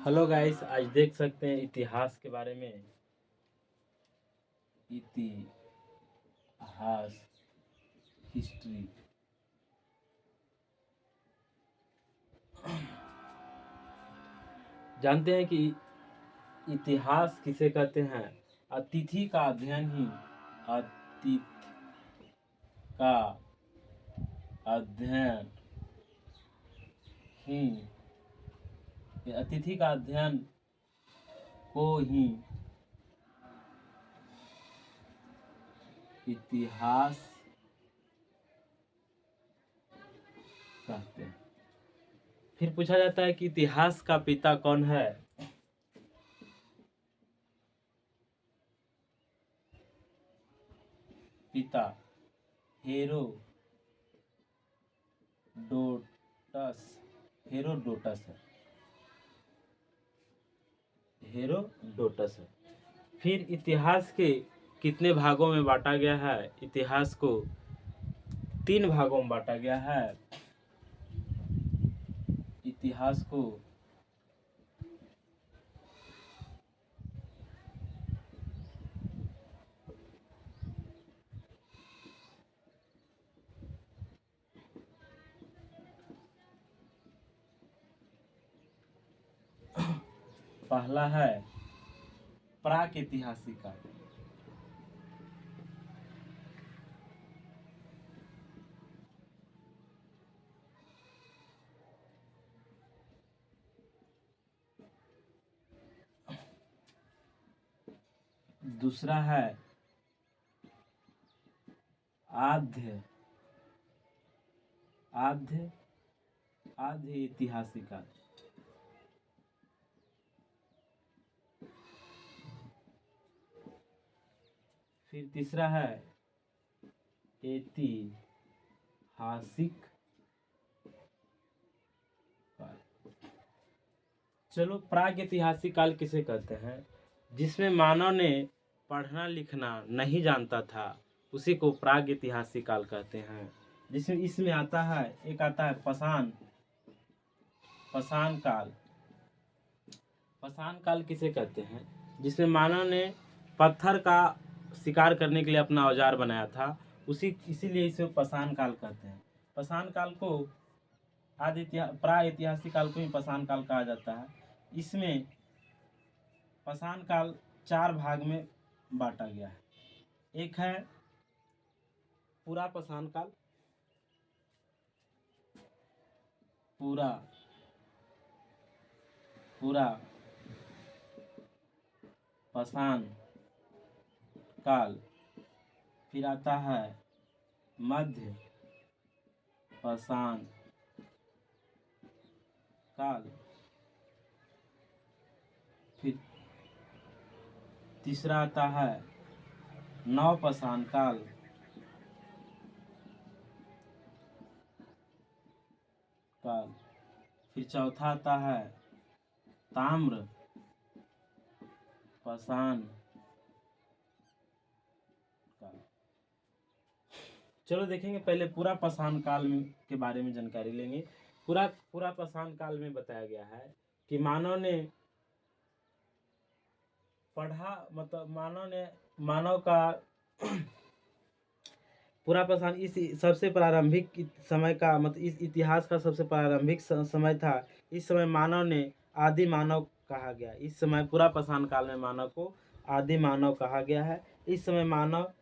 Hello guys, आज देख सकते हैं इतिहास के बारे में। इतिहास, हिस्ट्री। जानते हैं कि इतिहास किसे कहते हैं? अतिथि का अध्ययन ही अतीत का अध्ययन ही अतिथि का अध्ययन को ही इतिहास कहते हैं। फिर पूछा जाता है कि इतिहास का पिता कौन है? पिता हेरोडोटस है। हेरोडोटस है। फिर इतिहास के कितने भागों में बांटा गया है? इतिहास को 3 भागों में बांटा गया है। इतिहास को पहला है प्राक-ऐतिहासिक काल। दूसरा है आद्य ऐतिहासिक काल। फिर तीसरा है ऐतिहासिक काल। चलो, प्रागैतिहासिक काल किसे कहते हैं? जिसमें मानव ने पढ़ना लिखना नहीं जानता था, उसी को प्रागैतिहासिक काल कहते हैं। जिसमें इसमें आता है, एक आता है पाषाण काल। पाषाण काल किसे कहते हैं? जिसमें मानव ने पत्थर का शिकार करने के लिए अपना औजार बनाया था, इसीलिए इसे पाषाण काल कहते हैं। पाषाण काल को प्रागैतिहासिक काल को ही पाषाण काल कहा जाता है। इसमें पाषाण काल 4 भाग में बांटा गया है। एक है पूरा पाषाण काल। पूरा पाषाण काल। फिर आता है मध्य पाषाण काल। फिर तीसरा आता है नव पाषाण काल। फिर चौथा आता है ताम्र पाषाण काल। चलो देखेंगे, पहले पूरा पाषाण काल के बारे में जानकारी लेंगे। पूरा पाषाण काल में बताया गया है कि मानव ने पढ़ा, मतलब मानव का पूरा पाषाण इस सबसे प्रारंभिक समय का, मतलब इस इतिहास का सबसे प्रारंभिक समय था। इस समय मानव ने आदि मानव कहा गया। इस समय पूरा पाषाण काल में मानव को आदि मानव कहा गया है। इस समय मानव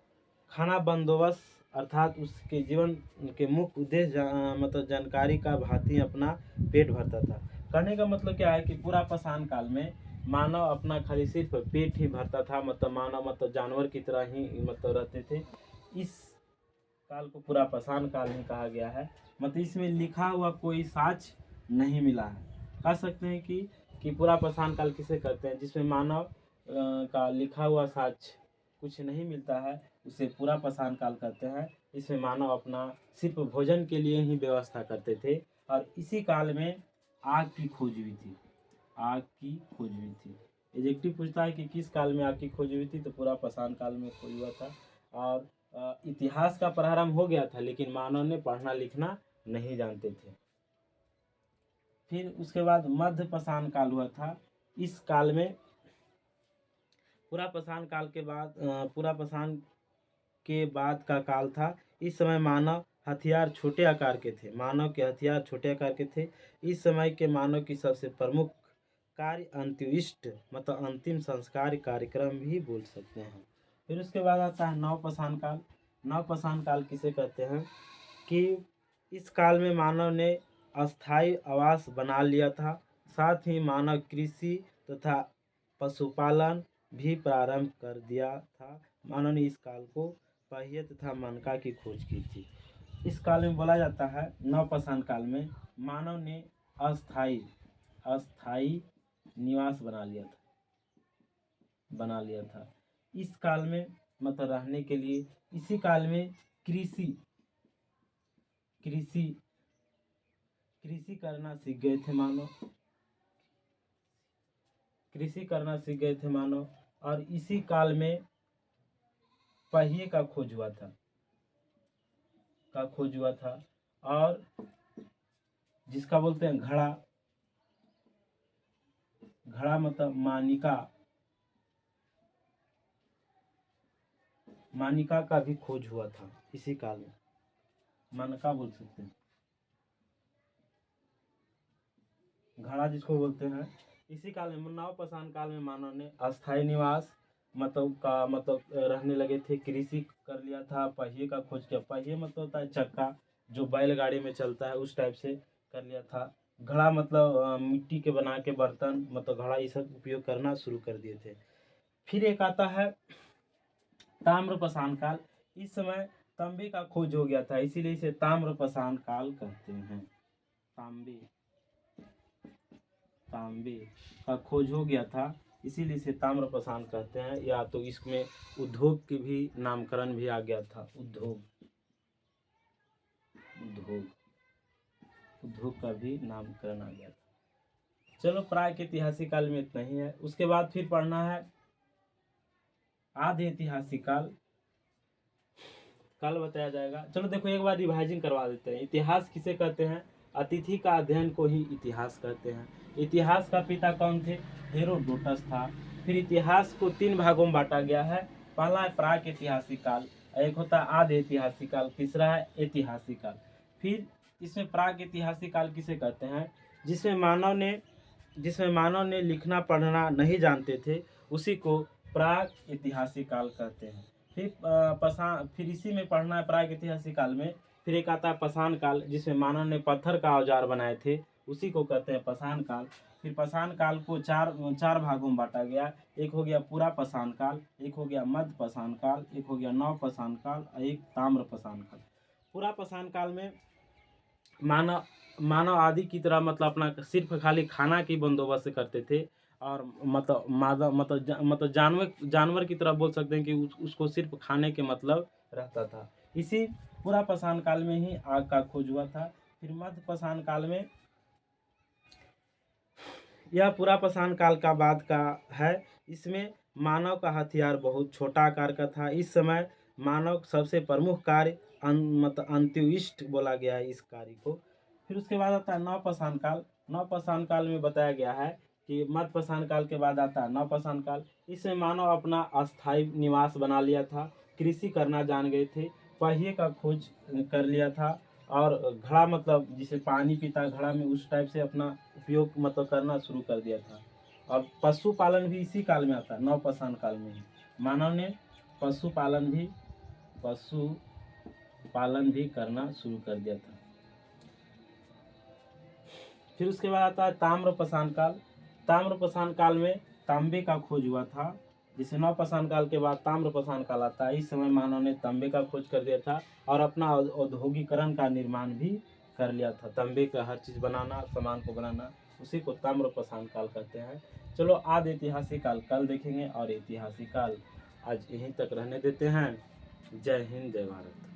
खाना बंदोबस्त अर्थात उसके जीवन के मुख्य उद्देश्य मतलब जानकारी का भांति अपना पेट भरता था। कहने का मतलब क्या है कि पूरा पाषाण काल में मानव अपना खाली सिर्फ पेट ही भरता था। मतलब मानव जानवर की तरह ही रहते थे। इस काल को पूरा पाषाण काल में कहा गया है। मतलब इसमें लिखा हुआ कोई साक्ष्य नहीं मिला है। कह सकते हैं कि पूरा पाषाण काल किसे कहते हैं? जिसमें मानव का लिखा हुआ साक्ष्य कुछ नहीं मिलता है, उसे पूरा पाषाण काल कहते हैं। इसमें मानव अपना सिर्फ भोजन के लिए ही व्यवस्था करते थे। और इसी काल में आग की खोज हुई थी। एडजेक्टिव पूछता है कि किस काल में आग की खोज हुई थी, तो पूरा पाषाण काल में खोज हुआ था। और इतिहास का प्रारंभ हो गया था, लेकिन मानव ने पढ़ना लिखना नहीं जानते थे। फिर उसके बाद मध्य पाषाण काल हुआ था। इस काल में पूरा पाषाण काल के बाद पूरा पाषाण के बाद का काल था। इस समय मानव हथियार छोटे आकार के थे। मानव के हथियार छोटे आकार के थे। इस समय के मानव की सबसे प्रमुख कार्य अंत्येष्ट मतलब अंतिम संस्कार कार्यक्रम भी बोल सकते हैं। फिर उसके बाद आता है नवपाषाण काल। नवपाषाण काल किसे कहते हैं कि इस काल में मानव ने अस्थायी आवास बना लिया था। साथ ही मानव कृषि तथा पशुपालन भी प्रारंभ कर दिया था। मानव ने इस काल को पहिए तथा मनका की खोज की थी। इस काल में बोला जाता है नवपाषाण काल में मानव ने अस्थायी निवास बना लिया था। इस काल में मतलब रहने के लिए इसी काल में कृषि करना सीख गए थे मानव। कृषि करना सीख गए थे मानव और इसी काल में पहिए का खोज हुआ था और जिसका बोलते हैं घड़ा मतलब मानिका का भी खोज हुआ था इसी काल में। मानका बोल सकते हैं, घड़ा जिसको बोलते हैं। इसी काल में नवपाषाण काल में मानव ने अस्थायी निवास मतलब रहने लगे थे। कृषि कर लिया था। पहिए का खोज किया। पहिए मतलब होता है चक्का जो बैलगाड़ी में चलता है, उस टाइप से कर लिया था। घड़ा मतलब मिट्टी के बना के बर्तन मतलब घड़ा ये सब उपयोग करना शुरू कर दिए थे। फिर एक आता है ताम्रपाषाण काल। इस समय तांबे का खोज हो गया था, इसीलिए इसे ताम्रपाषाण काल कहते हैं। तांबे का खोज हो गया था, इसीलिए इसे ताम्रपाषाण कहते हैं। या तो इसमें उद्योग की भी नामकरण भी आ गया था। उद्योग का भी नामकरण आ गया था। चलो प्रागैतिहासिक काल में इतना ही है। उसके बाद फिर पढ़ना है आधि ऐतिहासिक काल। कल बताया जाएगा। चलो देखो एक बार रिवाइजिंग करवा देते हैं। इतिहास किसे कहते हैं? अतिथि का अध्ययन को ही इतिहास कहते हैं। इतिहास का पिता कौन थे? हेरोडोटस था। फिर इतिहास को 3 भागों में बांटा गया है। पहला है प्रागैतिहासिक काल, एक होता है आधि ऐतिहासिक काल, तीसरा है ऐतिहासिक काल। फिर इसमें प्रागैतिहासिक काल किसे कहते हैं? जिसमें मानव ने लिखना पढ़ना नहीं जानते थे, उसी को प्रागैतिहासिक काल कहते हैं। फिर इसी में पढ़ना है प्रागैतिहासिक काल में। फिर एक आता है पाषाण काल, जिसमें मानव ने पत्थर का औजार बनाए थे, उसी को कहते हैं पाषाण काल। फिर पाषाण काल को चार भागों में बांटा गया। एक हो गया पूरा पाषाण काल, एक हो गया मध्य पाषाण काल, एक हो गया नव पाषाण काल और एक ताम्र पाषाण काल। पूरा पाषाण काल में मानव आदि की तरह मतलब अपना सिर्फ खाली खाना की बंदोबस्त करते थे और मतलब जानवर की तरह बोल सकते हैं कि उसको सिर्फ खाने के मतलब रहता था। इसी पूरा पाषाण काल में ही आग का खोज हुआ था। फिर मध्य पाषाण काल में, यह पूरा पाषाण काल का बाद का है। इसमें मानव का हथियार बहुत छोटा आकार का था। इस समय मानव सबसे प्रमुख कार्य मतलब अंत्येष्ट बोला गया है इस कार्य को। फिर उसके बाद आता है नवपाषाण काल। नवपाषाण काल में बताया गया है कि मध्य पाषाण काल के बाद आता है नवपाषाण काल। इसमें मानव अपना अस्थायी निवास बना लिया था, कृषि करना जान गए थे, पहिए का खोज कर लिया था और घड़ा मतलब जिसे पानी पीता है घड़ा में, उस टाइप से अपना उपयोग मतलब करना शुरू कर दिया था। और पशुपालन भी इसी काल में आता है, नवपाषाण काल में ही मानव ने पशुपालन भी करना शुरू कर दिया था। फिर उसके बाद आता है ताम्रपाषाण काल। ताम्रपाषाण काल में तांबे का खोज हुआ था, जिसे नवपाषाण काल के बाद ताम्रपाषाण काल आता है। इस समय मानव ने तांबे का खोज कर दिया था और अपना औद्योगिकरण का निर्माण भी कर लिया था। तांबे का हर चीज़ बनाना, सामान को बनाना, उसी को ताम्रपाषाण काल कहते हैं। चलो आधि ऐतिहासिक काल कल देखेंगे और ऐतिहासिक काल आज यहीं तक रहने देते हैं। जय हिंद, जय भारत।